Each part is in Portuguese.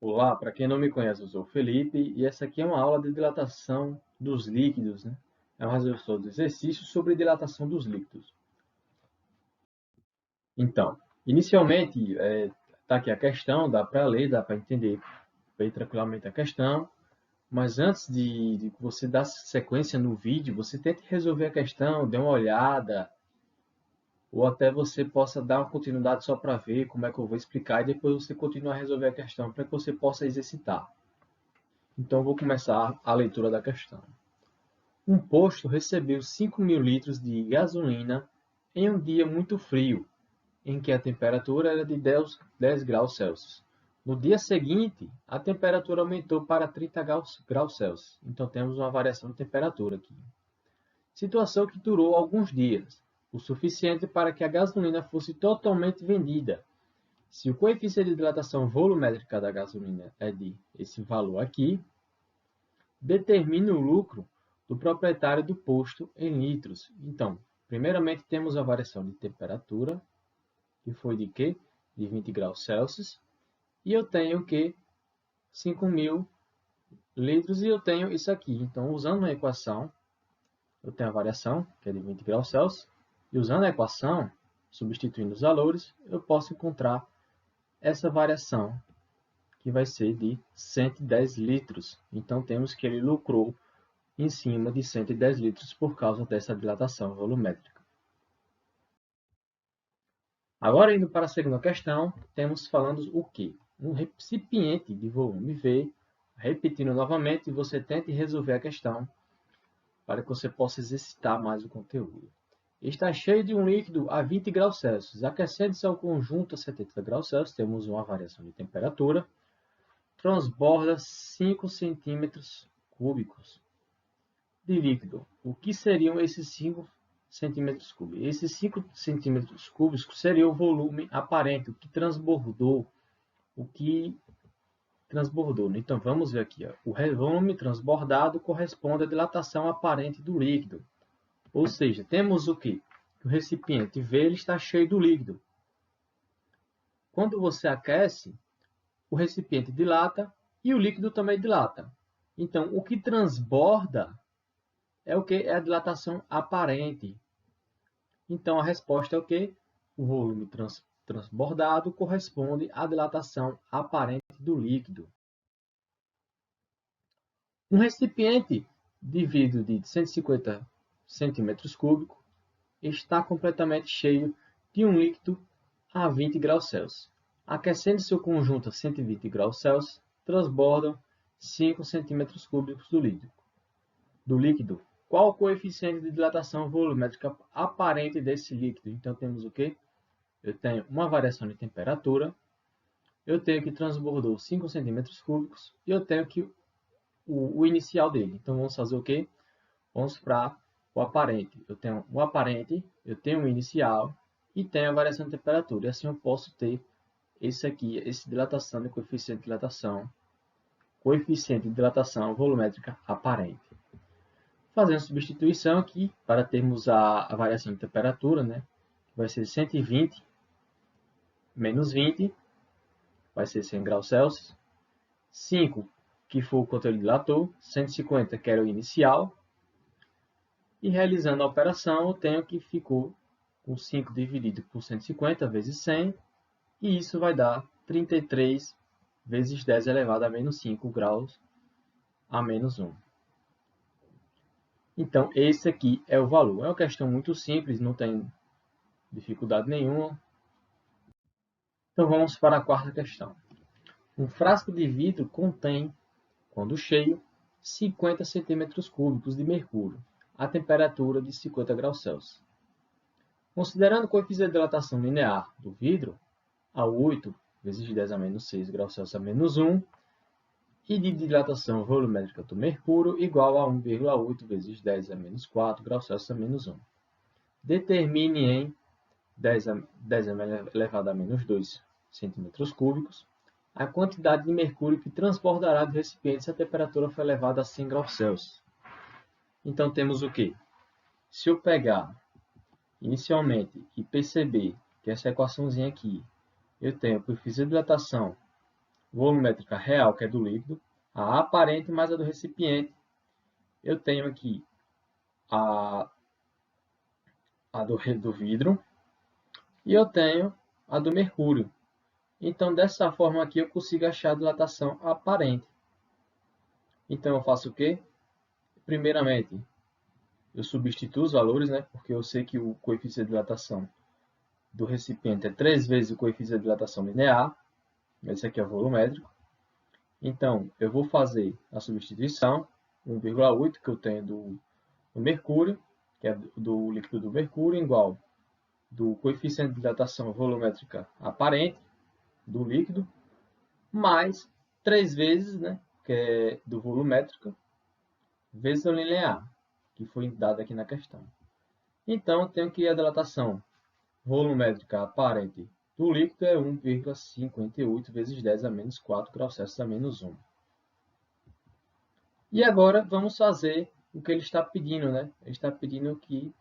Olá, para quem não me conhece, eu sou o Felipe e essa aqui é uma aula de dilatação dos líquidos, né? É uma resolução do exercício sobre dilatação dos líquidos. Então, inicialmente, está aqui a questão, dá para ler, dá para entender bem tranquilamente a questão, mas antes de você dar sequência no vídeo, você tente resolver a questão, dê uma olhada, ou até você possa dar uma continuidade só para ver como é que eu vou explicar e depois você continua a resolver a questão para que você possa exercitar. Então, vou começar a leitura da questão. Um posto recebeu 5.000 litros de gasolina em um dia muito frio, em que a temperatura era de 10 graus Celsius. No dia seguinte, a temperatura aumentou para 30 graus Celsius. Então, temos uma variação de temperatura aqui. Situação que durou alguns dias, o suficiente para que a gasolina fosse totalmente vendida. Se o coeficiente de dilatação volumétrica da gasolina é de esse valor aqui, determine o lucro do proprietário do posto em litros. Então, primeiramente temos a variação de temperatura, que foi de quê? De 20 graus Celsius. E eu tenho que 5.000 litros e eu tenho isso aqui. Então, usando a equação, eu tenho a variação, que é de 20 graus Celsius. E usando a equação, substituindo os valores, eu posso encontrar essa variação, que vai ser de 110 litros. Então, temos que ele lucrou em cima de 110 litros por causa dessa dilatação volumétrica. Agora, indo para a segunda questão, temos falando o quê? Um recipiente de volume V, repetindo novamente, você tente resolver a questão para que você possa exercitar mais o conteúdo. Está cheio de um líquido a 20 graus Celsius. Aquecendo-se ao conjunto a 70 graus Celsius, temos uma variação de temperatura, transborda 5 centímetros cúbicos de líquido. O que seriam esses 5 centímetros cúbicos? Esses 5 centímetros cúbicos seria o volume aparente, o que transbordou. O que transbordou. Então, vamos ver aqui. Ó. O volume transbordado corresponde à dilatação aparente do líquido. Ou seja, temos o quê? O recipiente V ele está cheio do líquido. Quando você aquece, o recipiente dilata e o líquido também dilata. Então, o que transborda é o que? É a dilatação aparente. Então, a resposta é o que? O volume transbordado corresponde à dilatação aparente do líquido. Um recipiente de vidro de 150 centímetros cúbicos está completamente cheio de um líquido a 20 graus Celsius. Aquecendo seu conjunto a 120 graus Celsius, transbordam 5 centímetros cúbicos do líquido. Qual o coeficiente de dilatação volumétrica aparente desse líquido? Então, temos o quê? Eu tenho uma variação de temperatura, eu tenho que transbordou 5 centímetros cúbicos e eu tenho que o inicial dele. Então, vamos fazer o quê? Vamos para o aparente. Eu tenho o aparente, eu tenho o inicial e tenho a variação de temperatura. E assim eu posso ter esse aqui, esse dilatação de coeficiente de dilatação volumétrica aparente. Fazendo substituição aqui, para termos a variação de temperatura, né? Vai ser 120 menos 20, vai ser 100 graus Celsius. 5, que foi o quanto ele dilatou. 150, que era o inicial. E realizando a operação, eu tenho que ficou com 5 dividido por 150 vezes 100. E isso vai dar 33 vezes 10 elevado a menos 5 graus a menos 1. Então, esse aqui é o valor. É uma questão muito simples, não tem dificuldade nenhuma. Então, vamos para a quarta questão. Um frasco de vidro contém, quando cheio, 50 centímetros cúbicos de mercúrio, a temperatura de 50 graus Celsius. Considerando o coeficiente de dilatação linear do vidro, a 8 vezes 10 a menos 6 graus Celsius a menos 1, e de dilatação volumétrica do mercúrio igual a 1,8 vezes 10 a menos 4 graus Celsius a menos 1. Determine em 10 elevado a menos 2 centímetros cúbicos a quantidade de mercúrio que transbordará do recipiente se a temperatura for elevada a 100 graus Celsius. Então, temos o quê? Se eu pegar inicialmente e perceber que essa equaçãozinha aqui, eu tenho o coeficiente de dilatação volumétrica real, que é do líquido, a aparente mais a do recipiente. Eu tenho aqui a do vidro e eu tenho a do mercúrio. Então, dessa forma aqui, eu consigo achar a dilatação aparente. Então, eu faço o quê? Primeiramente, eu substituo os valores, né? Porque eu sei que o coeficiente de dilatação do recipiente é 3 vezes o coeficiente de dilatação linear. Esse aqui é o volumétrico. Então, eu vou fazer a substituição, 1,8 que eu tenho do mercúrio, que é do líquido do mercúrio, igual do coeficiente de dilatação volumétrica aparente do líquido, mais 3 vezes, né, que é do volumétrico, vezes o linear, que foi dado aqui na questão. Então, eu tenho que a dilatação volumétrica aparente do líquido é 1,58 vezes 10 a menos 4 graus Celsius a menos 1. E agora vamos fazer o que ele está pedindo, né? Ele está pedindo que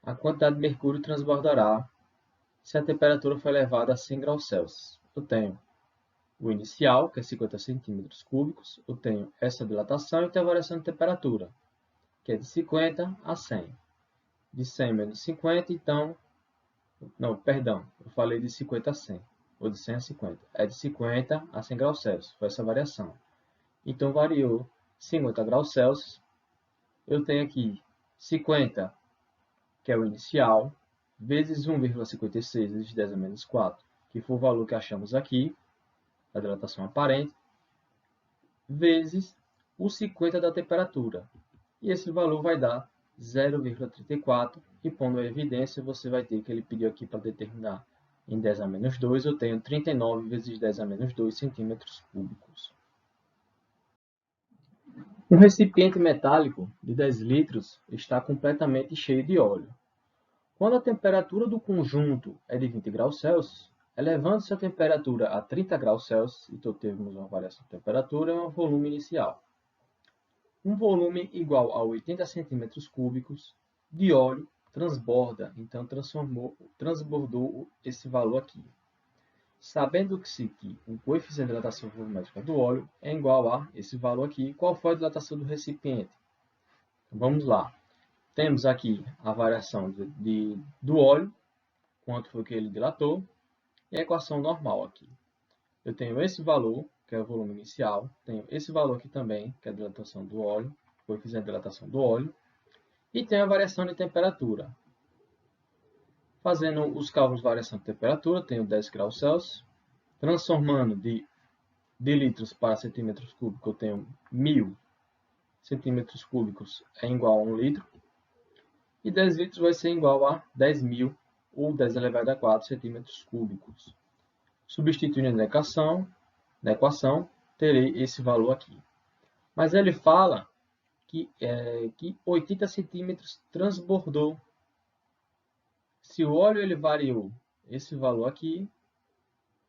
a quantidade de mercúrio transbordará se a temperatura for elevada a 100 graus Celsius. Eu tenho o inicial, que é 50 centímetros cúbicos, eu tenho essa dilatação e tenho a variação de temperatura, que é de 50 a 100. De 100 menos 50, então... Não, perdão, eu falei de 50 a 100, ou de 100 a 50. É de 50 a 100 graus Celsius, foi essa variação. Então, variou 50 graus Celsius. Eu tenho aqui 50, que é o inicial, vezes 1,56 vezes 10 a menos 4, que foi o valor que achamos aqui, da dilatação aparente, vezes o 50 da temperatura. E esse valor vai dar 0,34, e pondo a evidência, você vai ter que ele pediu aqui para determinar em 10 a menos 2, eu tenho 39 vezes 10 a menos 2 centímetros cúbicos. Um recipiente metálico de 10 litros está completamente cheio de óleo. Quando a temperatura do conjunto é de 20 graus Celsius, elevando-se a temperatura a 30 graus Celsius, então temos uma variação de temperatura, é um volume inicial. Um volume igual a 80 centímetros cúbicos de óleo transborda, então transbordou esse valor aqui. Sabendo-se que o coeficiente de dilatação volumétrica do óleo é igual a esse valor aqui, qual foi a dilatação do recipiente? Vamos lá. Temos aqui a variação do óleo, quanto foi que ele dilatou, e a equação normal aqui. Eu tenho esse valor, que é o volume inicial, tenho esse valor aqui também, que é a dilatação do óleo, coeficiente de dilatação do óleo, e tenho a variação de temperatura. Fazendo os cálculos de variação de temperatura, tenho 10 graus Celsius, transformando de litros para centímetros cúbicos, eu tenho 1000 centímetros cúbicos é igual a 1 litro, e 10 litros vai ser igual a 10.000, ou 10 elevado a 4 centímetros cúbicos. Substituindo na equação, terei esse valor aqui. Mas ele fala que 80 centímetros transbordou. Se o óleo ele variou esse valor aqui,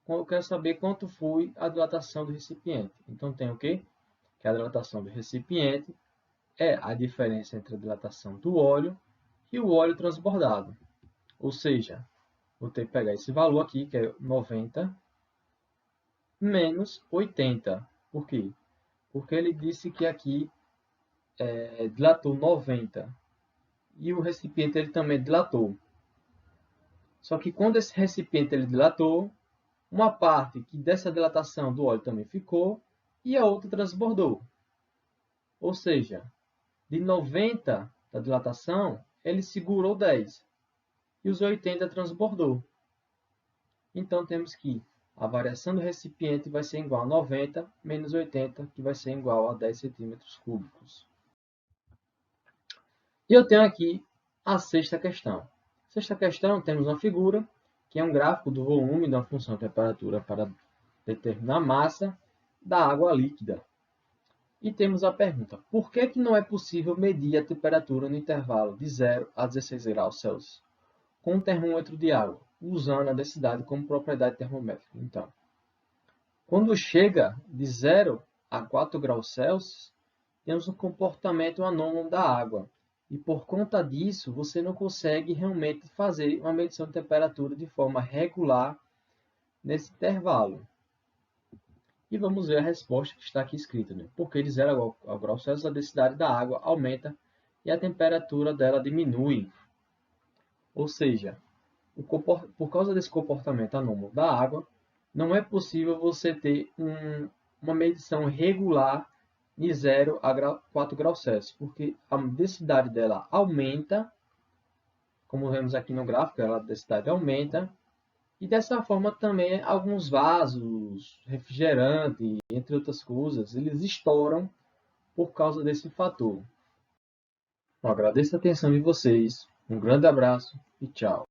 eu quero saber quanto foi a dilatação do recipiente. Então, tem o quê? Que a dilatação do recipiente é a diferença entre a dilatação do óleo e o óleo transbordado. Ou seja, vou ter que pegar esse valor aqui, que é 90, menos 80. Por quê? Porque ele disse que aqui dilatou 90 e o recipiente ele também dilatou. Só que quando esse recipiente ele dilatou, uma parte que dessa dilatação do óleo também ficou e a outra transbordou. Ou seja, de 90 da dilatação, ele segurou 10 e os 80 transbordou. Então temos que a variação do recipiente vai ser igual a 90 menos 80, que vai ser igual a 10 centímetros cúbicos. E eu tenho aqui a sexta questão. Sexta questão, temos uma figura, que é um gráfico do volume da função temperatura para determinar a massa da água líquida. E temos a pergunta, por que não é possível medir a temperatura no intervalo de 0 a 16 graus Celsius com um termômetro de água, usando a densidade como propriedade termométrica? Então, quando chega de 0 a 4 graus Celsius, temos um comportamento anômalo da água. E por conta disso, você não consegue realmente fazer uma medição de temperatura de forma regular nesse intervalo. E vamos ver a resposta que está aqui escrita, né? Porque de 0 ao grau Celsius, a densidade da água aumenta e a temperatura dela diminui. Ou seja, por causa desse comportamento anômalo da água, não é possível você ter uma medição regular de 0 a 4 graus Celsius, porque a densidade dela aumenta, como vemos aqui no gráfico, a densidade aumenta, e dessa forma também alguns vasos, refrigerante, entre outras coisas, eles estouram por causa desse fator. Eu agradeço a atenção de vocês, um grande abraço e tchau.